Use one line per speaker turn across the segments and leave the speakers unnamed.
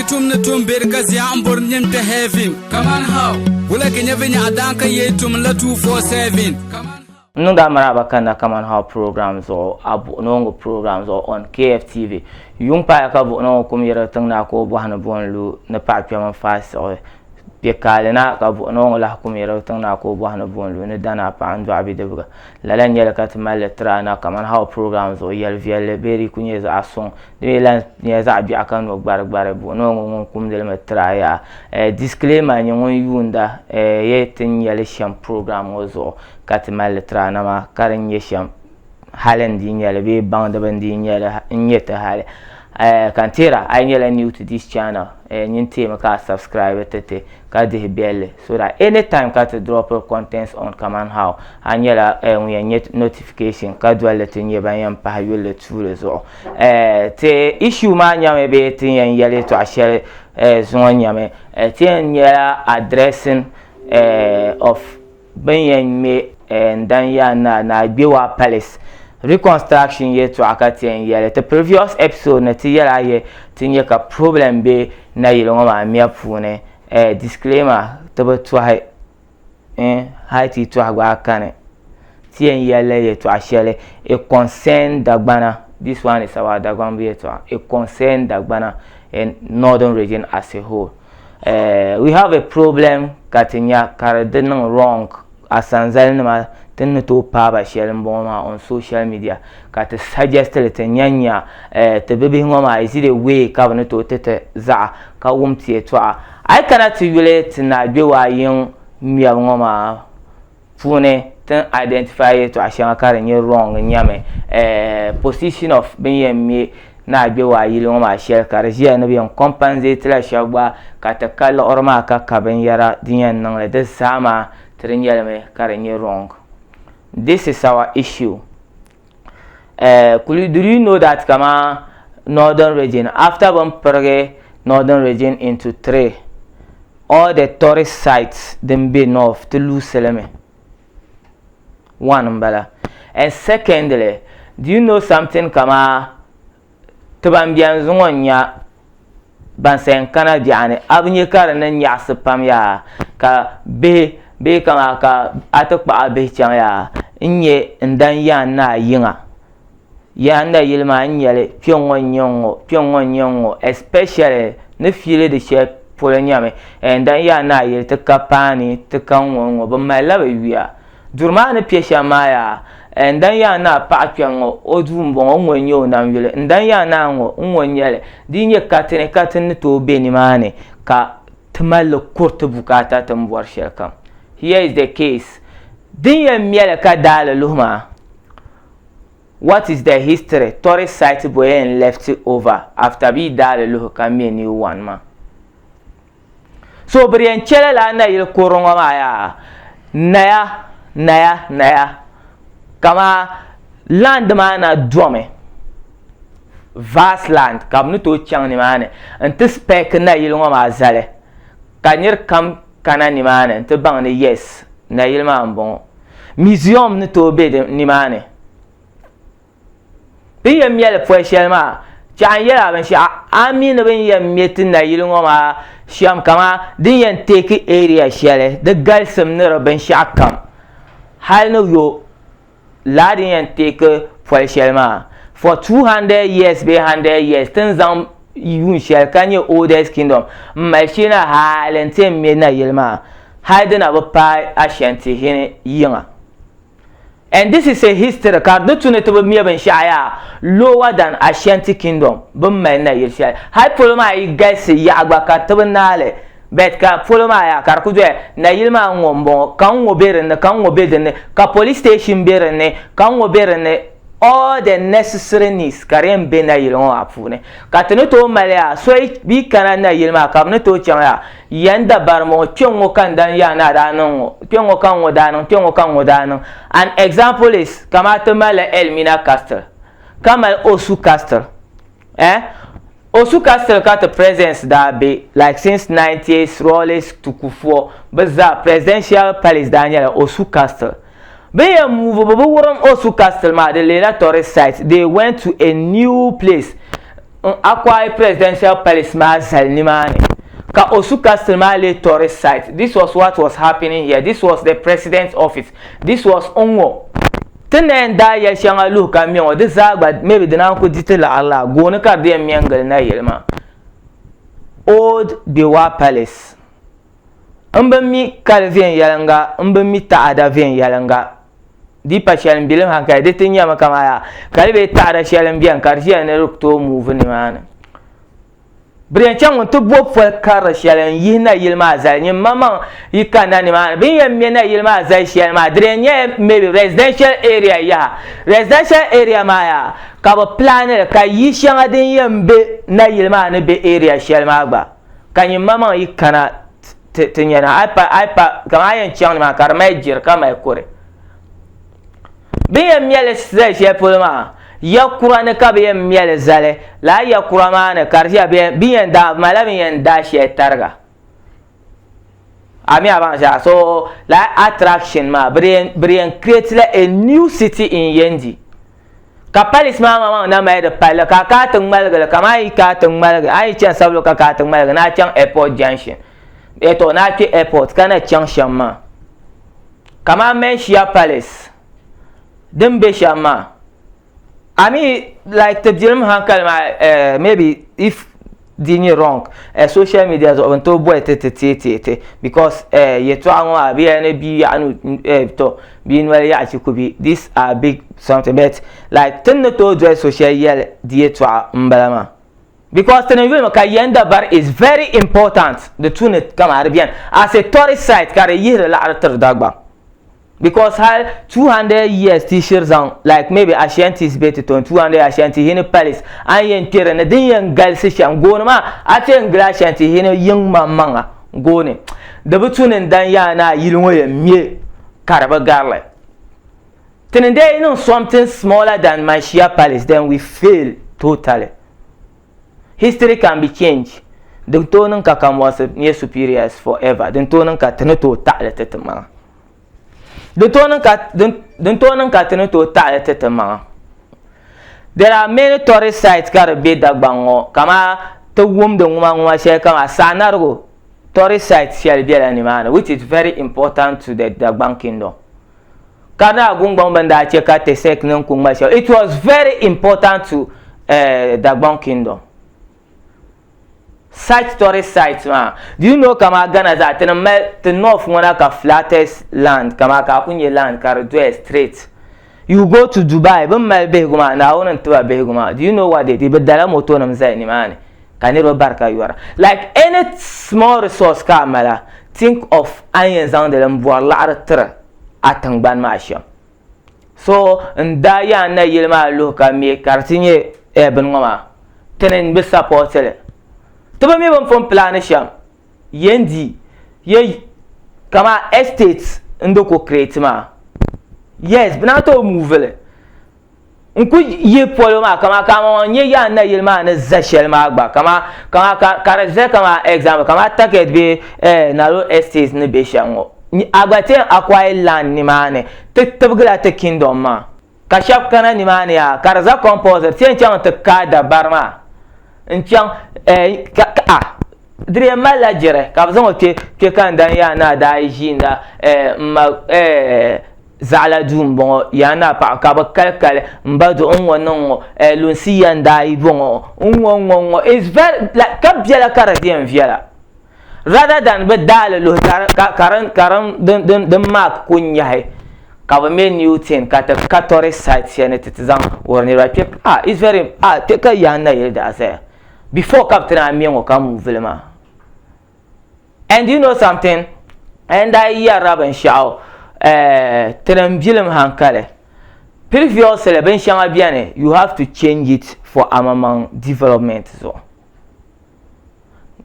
tum na tum bergazi ambor nyem te heaven. Kaman how? Wula kenya venya adanka ye tum la 247.
Nunga maraba kana Kaman how programs or abu nongo programs or on KFTV. Yung pa ka bu no kum yera tang na ko bu hana bonlu na pa pya fas or be kalena ka bu no la kum yera tang na ko bu hana bonlu ne dana pa andu abi de buga la lan yela kat mal trana Kaman how programs or yel vielle beri kunye za ason de lan ye za bi akan no gbar bu no kum de ma traya disclaimer nyon yunda ye tin yele sham program ozo kat mal trana ma karin ye sham halen din yele be band bandin yele nyeta hale kantira ay nyela new to this channel nyinte maka subscribe tete ka de belle so that anytime ka to drop contents on Kaman how anyela we get notification ka do let nye ban yam pa yole tule so te issue ma nyame be tin yan yele to a share zon nyame te nyela addressing of ban yan me dan ya na Gbewaa palace reconstruction ye to akati en yele the previous episode na ti yela ye tinye ka problem be na yelo ma mia pune disclaimer to be to hai ti to agba kane ti en yele ye to ashele a concern dagbana. This one is our dagban be to a concern dagbana in northern region as a whole. We have a problem katinya karadin wrong asanzal na tin to paba shell mboma on social media ka to suggest le nyanya to bebe ngoma is the way ka no to tete za ka wumtie to I cannot relate na Gbewaa yin mia ngoma fune tin identify to ashan ka renye wrong nyame position of ben me na Gbewaa yin ngoma shell ka regia no be compensate la shagba ka ta kala orma ka ben yara dinyan nan le de sama trinyele me ka renye wrong. This is our issue. Do you know that Kaman northern region, after one perge northern region into 3, all the tourist sites them be north to lose seleme. One umbrella. And secondly, do you know something Kaman tubambian zongonya bansen kana diane abnye kara na nyasa pam ya ka be kama ka atakpa be chang ya nye ndan ya na yinga ya nda yilma nyele pyongo nyongo especially ne file de she polonyame ndan ya na yel te kapani te kanwo bo mala be wiya durma ne piesha maya ndan ya na pa pyongo odumbo onwenyo na yele ndan ya na onwonyele dinye katene to be ni mane ka tmal kurtu bukata tambwar shekam. Here is the case. Dinya miele ka dala luma. What is the history? Tourist site boy and left it over after be dala luhu kami new one ma. So brian chela la na yil koronga maya. Naya. Kama land mana dwome. Vast land. Kam no to chang ni mane. Ante spek na yil ngoma zale. Kanyer kam kana ni mane to bang ni yes na yilma ambon museum ni to be ni mane bi yam yele po shelma chan yela ban sha ami no ben yam metin na yilma ma sham kama din yan take area shele the galsam ne ban sha kam hal no yo ladin yan take po shelma for 200 years be 100 years tin zam yun shell kanye oldest kingdom machina halente me na yelma hiding abo pa ashanti hine yinga. And this is a history card no tune to me ben shaya lower than Ashanti kingdom bum men na yelshel hay poloma yi guys ya agba ka tabnale bet ka poloma ya kar kudwe na yilma ngombo kan ngobere kan ngobede ka police station bere ne kan ngobere ne all the necessary needs karem be na yilon apune katene to malya so bi kana na yilma kam ne to changa yanda barmo kyongo kan dan ya na danon kyongo kan wodanon an example is kamata mala elmina castle kamal osu castle osu castle got a presence that be like since 90s roles to kufuo baza presidential palace daniel osu castle. They move over Osu Castle, the later tourist site. They went to a new place. Aqua presidential palace ma zalnimani. Ka Osuka Stimale tourist site. This was what was happening here. This was the president's office. This was Ongo. Tenen da ya shanga luka miyo. This zagba maybe the nanko detail Allah. Go na ka de miyangal na yelma. Old Gbewaa Palace. Mi kalvien yalanga. Mi taada vien yalanga. Di pa shalim bilim hanka. Di tinya makamaya. Kalibe taada shalim biyan. Karjia ne rukto move ni mana. Brian Chang to bob for car shaling yina yilma zay mama you can anima be yena yilma zay shal ma drenye maybe residential area ya residential area maya ka ba plan ka yi shanga din yambe na yilma ne be area shal ma ba kan mama yi kana tinyana aipa kama yan chang ma kar mai jir kama kore be yemele zay shal polma yakura ne ka be miel zale la yakura ma ne karja be bien da mala bien da she targa ami avanja so la attraction ma brian create a new city in Yendi kapalis ma na mai da pala ka tung malga kama yi ka tung malga ai chan sablo ka tung malga na chan airport junction eto na ki airport kana chan shamma kama men shia palace dembe shamma I mean, like the Jim Hankal, maybe if dini wrong, social media is on to boy because you try be any be to being well actually could be these are big something but like ten to dress social yell dear to umbalama because the Kayenda bar is very important the tune come Arabian as a tourist site carry year la dagba. Because how 200 years t-shirts on like maybe Ashanti is better to 200 Ashanti in a palace and yen tira na din yan gal se sham go ma aten gal Ashanti in a young manga go ne the butun dan ya na yilwo ya mie karaba garle then there you something smaller than my Shia palace then we fail totally. History can be changed. The tonen ka kan was near superiors forever the tonen ka teneto ta tetema the tonen ka teneto ta tetema. There are many tourist sites got be dagbango kama to wum the woman she kama sanargo tourist sites shall be animal which is very important to the Dagbang kingdom. Kana gungbang banda cheka te sek nung kungma show. It was very important to Dagbang kingdom. Such tourist sites man. Do you know kama Ghana that the north one ka flattest land kama ka kunye land ka do straight. You go to Dubai, but my beguma na onan to beguma. Do you know what they did? But dala moto nam zay ni man. Kaniro barka you are. Like any small resource kamala, think of iron on the lamboa lara atang ban masha. So ndaya na yilma loka me kartinye ben ngoma. Tenen be support ele. Toba me bon from planation. Yendi ye kama estates ndoko create ma. Yes, but not to move it. Unku ye polo ma kama nye ya na yelma na zashel ma agba kama karaze kama example kama target be na lo estates ne be shango agbate acquire land ni mane te tabgala te kingdom ma kashap kana ni mane ya karaza composer tien chang te kada barma nchang dire mala jere ka bazon ke kan dan ya na da jinda zala dum bon yana pa ka ba kalkal mbado onwo lunsi yanda ibon onwo is very like kabjela karadien viala rather than be dal lo karan den mark kunya he ka ba men newton ka ta 14 sites yana tizan worni ra pep is very te ka yana yeda say before captain amiengo kam vilema. And you know something and I hear raban shao Terembilem hankale. Previous celebration abiane, you have to change it for amamang development so.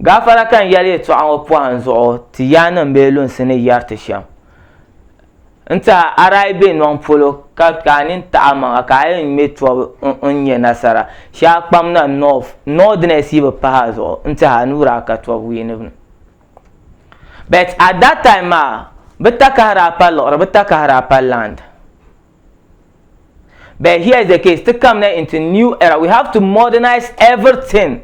Gafara kan yale to an point so ti yana mbelun sene yarte sham. Nta araibe non polo kanin ta amang akayen metro onye nasara. Sha kpamna northerness ibe pahazo nta hanura ka to win. But at that time Beta kaharapan land. But here is the case, to come now into new era, we have to modernize everything.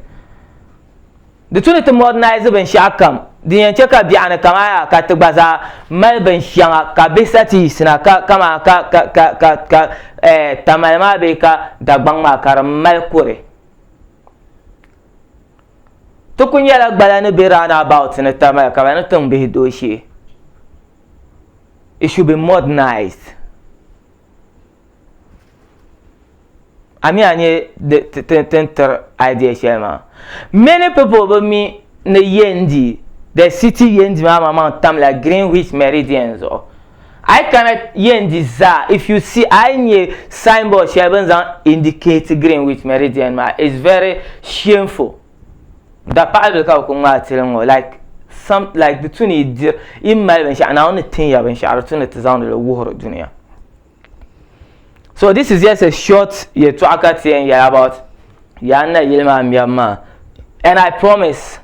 The two to modernize ben shakam. The yanchaka biana kama ka tugbaza mal ben shanga ka besati sina ka kama ka tamalma be ka dagbang ma karam mal kore. To kunya la gbala ne be rana about in tamal ka na tung be doshi. It should be modernized. Ami anye the idea shema. Many people with me ne yendi the city yendi mama tam like Greenwich Meridians or I cannot yendi za if you see I nye signboard sheba indicate Greenwich Meridian ma it's very shameful. The part ka ko ngatilengo like some like the tuni dir in my ben sha na on tin ya ben sha tuni tizan le wuhur dunia. So this is just a short ye to akati and about yana yilma miyama. And I promise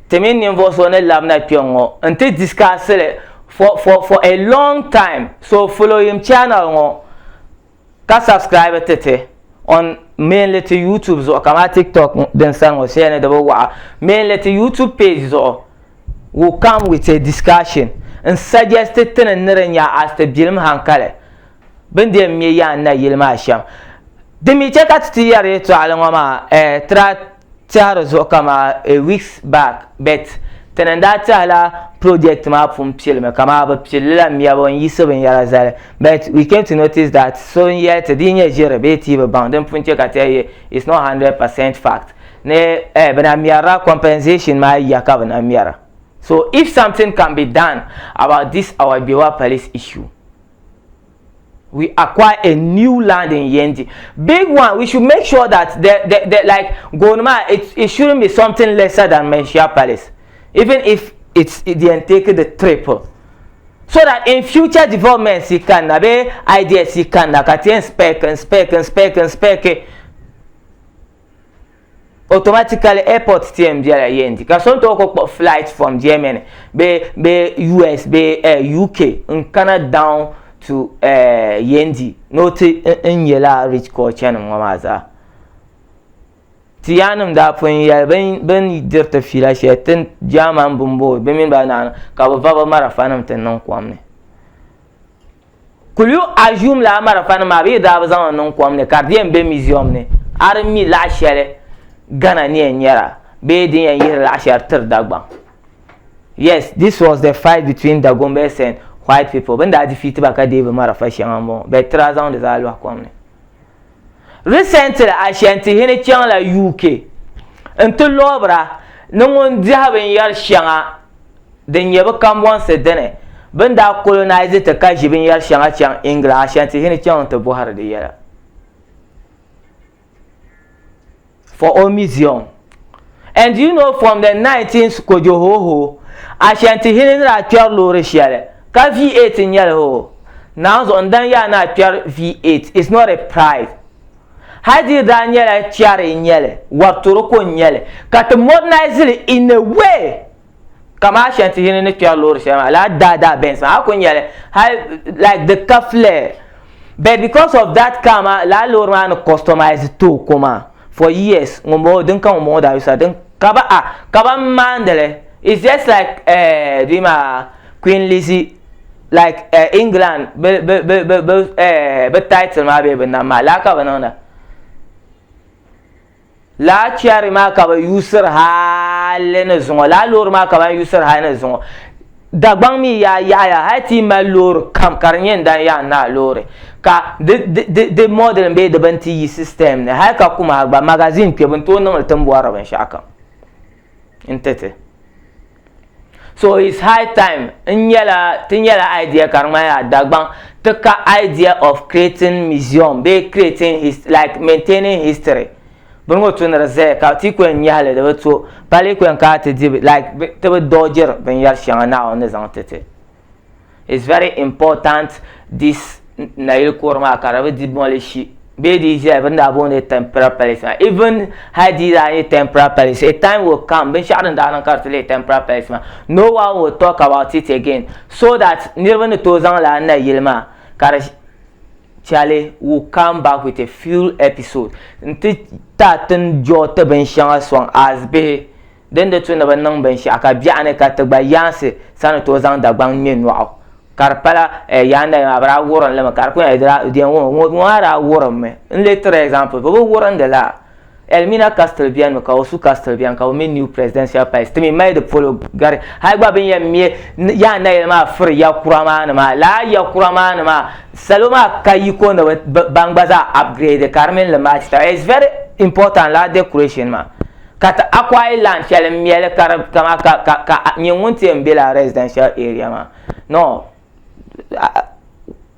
temin involves on a lab na piongo until discuss it for a long time. So follow him channel ka subscribe tete on mainly to YouTube so kama TikTok then sang or share the wa mainly to YouTube page so will come with a discussion and suggested ten and nerenya as the bilm hankale. Bende mi ya na yilma sham demi cheka tiyare to alangoma tra taro zo kama a weeks back bet tenanda tala project ma from pilme kama ba pilila mi abon yiso ben yara zale but we came to notice that so yet dinye jere beti ba bound dem punche kataye is not 100% fact ne bana miara compensation ma yaka bana miara. So if something can be done about this our Gbewaa police issue, we acquire a new land in Yendi. Big one, we should make sure that the like Gonma, it shouldn't be something lesser than Menshia Palace. Even if they take the triple. So that in future developments you can have ideas you can spec automatically airport TM there Yendi. Because some talk about flights from Germany, be US, be UK, and Canada down to Yendi note in yela rich culture and mamaza tianum da pon ya ben dirta fila shetin jaman bumbo bemin banana ka baba marafanam ten non kwamne kulu ajum la marafanam ma bi da bazan non kwamne kardien be museum ne armi la shere gana ni enyara be din yen la sher tir dagba. Yes, this was the fight between the Gombes and white people. When that defeated baka deve mara fashion amon, but 3 ans des alwa kwamne. Recently, Ashanti hene chang la UK. Until lobra, no one dihaben yar shanga, then yeba come once a dene. Ben da colonize it a kajibin yar shanga chang England, Ashanti hene chang to bohar de yara. For all museum. And you know from the 19th Kojohoho, Ashanti hene ra tiar lore shiale. Ka V8 in yellow. Now on dan ya na pure V8. It's not a pride. Hadi Daniel chair in yellow. What to in yellow. Got to modernize it in a way. Kama shanti hin in the lord shama. La da benson. How can yellow? Like the cuffle. But because of that kama la lord man customized to koma for years. Ngombo don't come more than you said. Kaba mandele. It's just like Dima Queen Lizzie. Like England, but title ma be na malaka banana. La chiari ma ka ba user halene zongo la lor ma ka ba user halene zongo. Dagbang mi ya hati ma lor kam karnyen dan ya na lore. Ka the model be the banti system ne ha ka kuma ba magazine ke banto no tambuara ban shaka. Intete. So it's high time tinyala idea karmaya dagbang taka idea of creating museum be creating like maintaining history bungo tunara ze ka ti ko nyale de to pale ko ka te like te dodger ben yar shanga na on zan tete. It's very important this nail korma karabe demolish be DJ even da bone temporary palace even hadira temporary palace a time will come ben sharan da nan kartele temporary palace no one will talk about it again so that nirvan to zan la na yilma kar Charlie will come back with a full episode. Nti tatin jota ben shanga song as be. Then the two never nang ben shaka biane katagba yanse sana to zang da bang nyen wow. Karpala yanda abra woran lema karpo edra dia wara woran me. Un lettre example. Bobo woran de la. Elmina Castelbian ka osu Castelbian ka o me new presidential pace. Temi mai de polo gari. Hay gba ben yemie ya na elma fr ya kurama na ma la ya kurama na ma saloma kayiko na bangbaza upgrade Carmen le match. It's very important la decoration ma. Kata Aqua Island shall miele kama ka nyunti mbela residential area ma. No.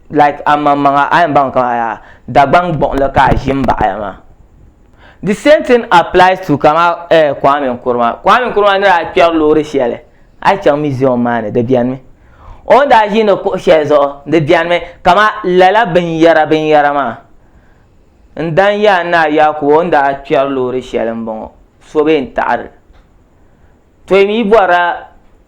Like mga ayam bang kama dagbang bon le ka jimba ma. The same thing applies to Kama Kwame Nkrumah. Kwame Nkrumah na Pierre Lore Shele. I tell museum man de bien me. On da jino ko shezo de bien me kama lala ben yara ma. Ndan ya na ya ko on da Pierre Lore Shele mbongo. So ben tar. To mi bora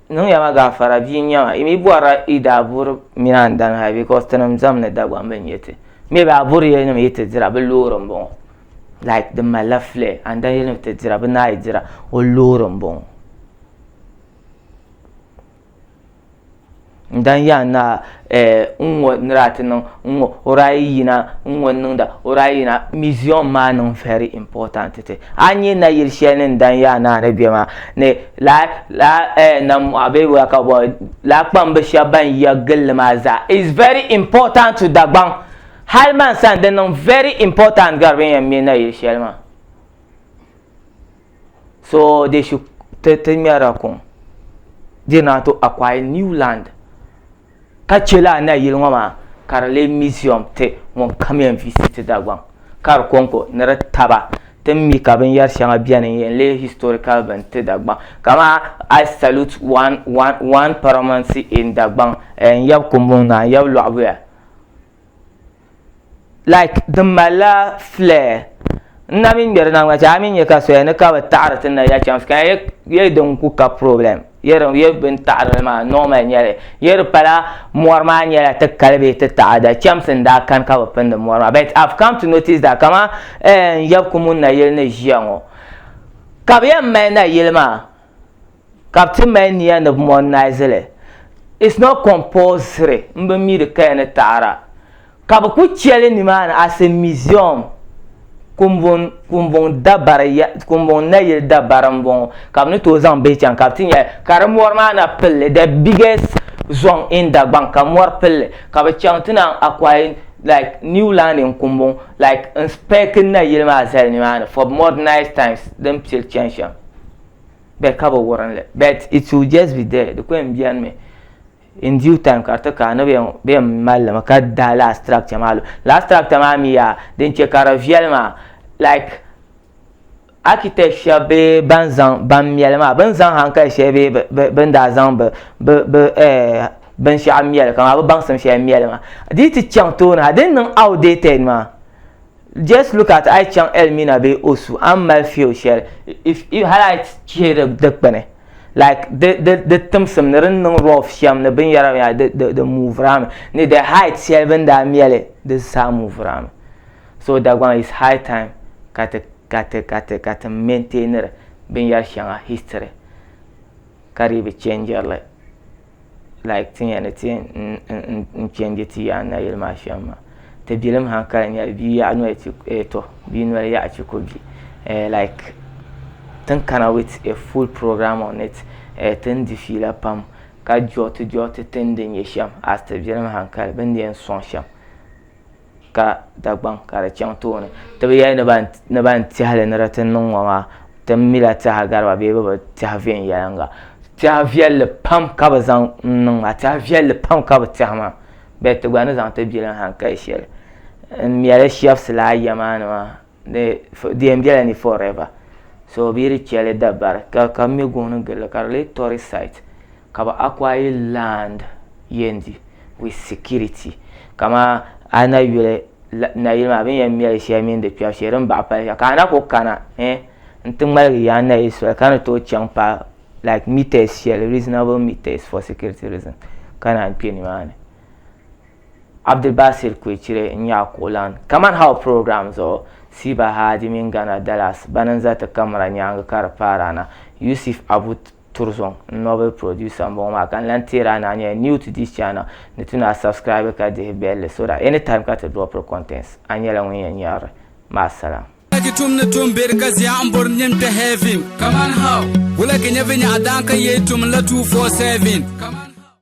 no ya maga fara binya mi bora ida bur minan dan ha because tanam zamne da gwa ben yete. Me ba bur ye no yete dira be loro mbongo. Like the malafle and then you know the jira bana jira o loron bon dan ya na unwo nrati no unwo orai na unwo nunda orai na museum man very important te anyi na yirshenen dan ya na rabiama ne la na abe wa ka bo la pambe shaban ya gelmaza is very important to dagbang Halman san then very important garben and mina yishelma. So they should tell me arakon. They not to acquire new land. Kachela na yilwama karale museum te won come and visit that one. Kar konko nere taba. Tem mi kaben yar shanga bianen yen le historical ben te dagba. Kama I salute one paramountcy in dagban and yab kumbuna yab luabwe. Like the mala flare. Namin berna ngacha amin ye ka so ne ka ba ta'arat na ya chance ka ye don ku ka problem. Ye ben ta'ar ma normal nyale. Ye pala morma nyala ta kalbe ta ta'ada chamsin da kan ka ba pen da morma. But I've come to notice that kama yakumun na ye ne jiango. Ka be man na yelma. Captain man ya na modernization. It's not compulsory. Mbe mi de ka ne ta'ara. Kaba ku chele ni man as a museum kumbon dabara ya kumbon na yel dabara mbon kaba ni to zan be chan kaptin ya karamor man a pelle the biggest zone in the bank kamor pelle kaba chantina acquire like new land in kumbon like inspecting na yel ma sel ni man for modernized times them still change be kaba woran but it will just be there the queen bian me in due time karta kana be malama ka da la structure malu la structure ma miya den che kara vielma like architecture be banzan ban mielma banzan hanka shebe ben da zan ben sha miel kama ban sam sha mielma dit chanto na den nan outdated ma just look at I chang elmina be osu am mal feel share if you highlight chere de like the Thompson the rough sham the ben yara the move ram ne the height 7 da miele the sam move ram so that one is high time kate maintainer ben yar shanga history carry be changer like thing anything change it ya na yelma shama te bilim hankal ya bi ya no to bi no ya ci ko bi like then can with a full program on it ten defila pam ka jot ten den yesham as te biram hankal ben den son sham ka dagban ka chang to ne te ya na ban ti hale na raten non wa tem mila ta garba be ba ta vien yanga ta viel pam ka bazan non ta viel pam ka ba ta ma be te gwana zan te biram hankal shel mi ala chef sala yamana ma de biala ni forever. So biri chele dabar ka mi gonu gele karle tourist site kaba acquire land yendi with security kama ana yule na yima ben yam mi shamin de pya sheran ba pa ya kana ko kana ntin mal ya na iso kana to champa like meters share reasonable meters for security reason kana pini mane Abdelbasir Kuichire Nyakulan. Kaman how programs or Siba Hadi Mingana Dallas Bananzata Kamara Nyanga Karaparana Yusuf Abu Turzon novel producer Mboma can lantira na new to this channel netuna subscribe ka de bell so that anytime ka to drop contents anyela wenya nyare masala
kitum ne tum berkas ya ambor nyem te heaven Kaman how wala kenya venya adanka yetum la 247